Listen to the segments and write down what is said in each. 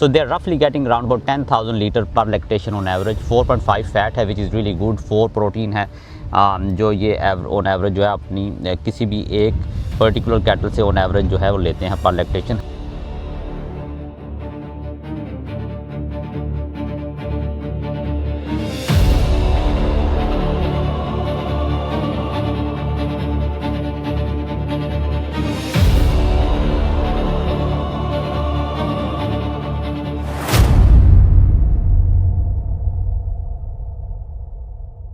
So they are roughly getting around about 10,000 litre पर lactation on average. 4.5 fat है which is really good. 4 protein है जो ये on average जो है अपनी किसी भी एक पर्टिकुलर कैटल से ऑन एवरेज जो है वो लेते हैं पर लैक्टेशन.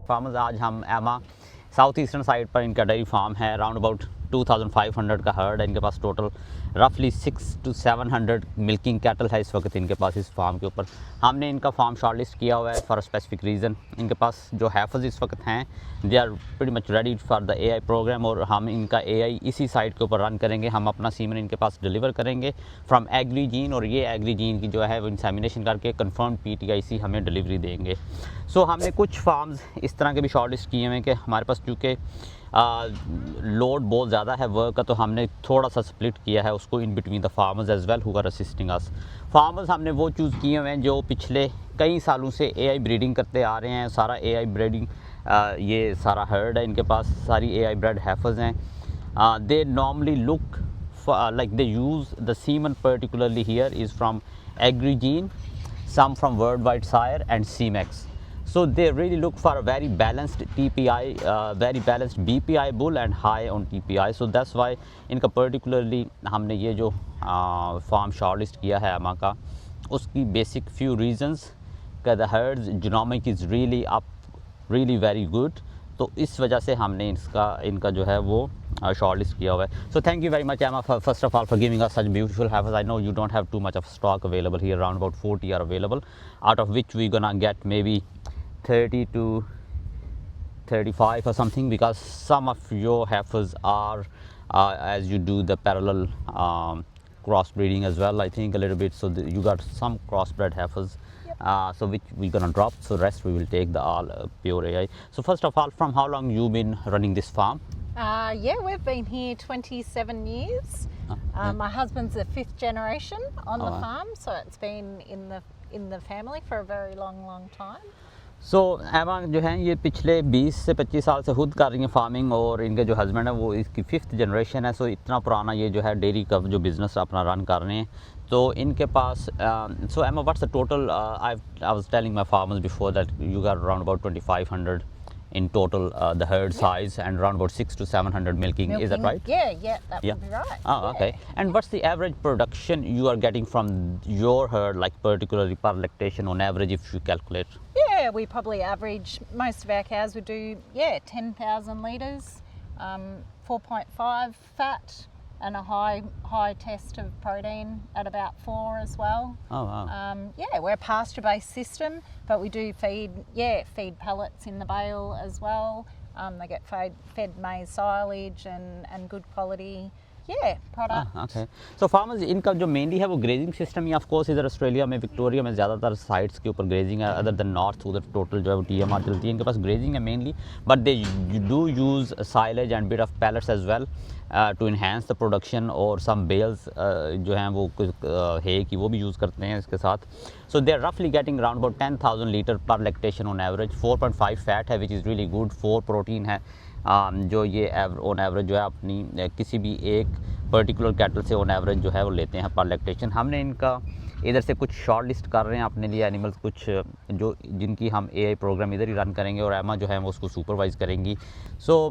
फार्मर्स आज हम एमा साउथ ईस्टर्न साइड पर इनका डेयरी फार्म है. अराउंड अबाउट 2500 का हर्ड है इनके पास. टोटल रफली 600 to 700 मिल्किंग कैटल है इस वक्त इनके पास इस फार्म के ऊपर. हमने इनका फार्म शॉर्टलिस्ट किया हुआ है फॉर अ स्पेसिफिक रीज़न. इनके पास जो हैफर्स इस वक्त हैं they are pretty much ready for the AI program और हम इनका एआई इसी साइट के ऊपर रन करेंगे. हम अपना सीमन इनके पास डिलीवर करेंगे फ्रॉम एग्रीजीन और ये एग्रीजीन की जो है वो इंसेमिनेशन करके कंफर्म पीटीआईसी हमें डिलीवरी देंगे. सो हमने कुछ फार्म्स इस तरह के भी शॉर्टलिस्ट किए हुए हैं कि हमारे पास चूँकि लोड बहुत ज़्यादा है वर्क का, तो हमने थोड़ा सा स्प्लिट किया है उसको in between the farmers as well who are assisting us. Farmers हमने वो चूज़ किए हुए हैं जो पिछले कई सालों से एआई ब्रीडिंग करते आ रहे हैं. सारा एआई ब्रीडिंग ये सारा हर्ड है इनके पास. सारी एआई ब्रेड हैफर्स हैं. They normally look like they use the semen particularly here is from Agrigene, some from Worldwide Sire and CMAX. So they really look for a very balanced TPI, very balanced BPI bull and high on TPI. So that's why इनका particularly हमने ये जो farm shortlist किया है अमा का, उसकी basic few reasons का the hertz genomic is really up, really very good. तो इस वजह से हमने इनका जो है वो शॉर्टलिस्ट किया हुआ है. सो thank you very much Emma first of all for giving us such beautiful heifers. I know you don't have too much of stock available here. Around about 40 are available, out of which we're gonna get maybe 30 to 35 or something, because some of your heifers are as you do the parallel crossbreeding as well, I think a little bit. So you got some crossbred heifers. So which we're gonna drop, so rest we will take the all pure AI. So first of all, from how long you been running this farm? Yeah, we've been here 27 years. My husband's the 5th generation on the farm, so it's been in the family for a very long time. सो एमा जो है ये पिछले 20 से 25 साल से खुद कर रही हैं फार्मिंग, और इनके जो हस्बैंड है वो इसकी 5th जनरेशन है. सो इतना पुराना ये जो है डेयरी का जो बिज़नेस अपना रन कर रहे हैं. तो इनके पास सो एमा what's the total, I was telling my farmers before that you got around about 2500 in total the herd size, and around about 600 to 700 milking. Is that right? Yeah, that would be right. Oh, okay. And what's the average production you are getting from your herd, like particularly per lactation on average, if you calculate? Yeah, we probably average, most of our cows would do 10,000 litres, 4.5 fat, and a high test of protein at about 4 as well. Oh wow. Yeah, we're a pasture-based system, but we do feed pellets in the bale as well. They get fed maize silage and good quality products. Okay. So farmers इनका जो mainly है वो grazing system ही, of course इधर Australia में Victoria में ज़्यादातर sites के ऊपर ग्रेजिंग है, अदर देन नॉर्थ उधर टोटल जो है वो TMR चलती है. इनके पास ग्रेजिंग है mainly, but they do use silage and bit of pellets as well to enhance the production, और सम बेल्स जो हैं वो है कि वो भी यूज़ करते हैं इसके साथ. सो दे आर रफली गेटिंग अराउंड अबाउट 10,000 लीटर पर लैक्टेशन ऑन एवरेज. 4.5 फैट है which is really good. 4 protein है जो ये ऑन एवरेज जो है अपनी किसी भी एक पर्टिकुलर कैटल से ऑन एवरेज जो है वो लेते हैं पर लैक्टेशन. हमने इनका इधर से कुछ शॉर्ट लिस्ट कर रहे हैं अपने लिए एनिमल्स, कुछ जो जिनकी हम एआई प्रोग्राम इधर ही रन करेंगे और एमा जो है वो उसको सुपरवाइज़ करेंगी. So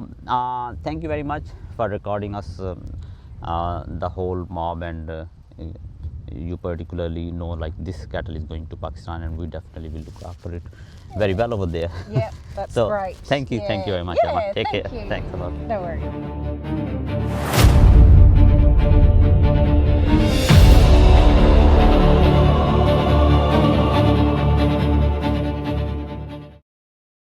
thank you very much for recording us the whole mob, and you particularly know like this cattle is going to Pakistan, and we definitely will look after it very well over there. Yeah, that's so great. Thank you very much, Emma. Take care. You. Thanks a lot. No worries.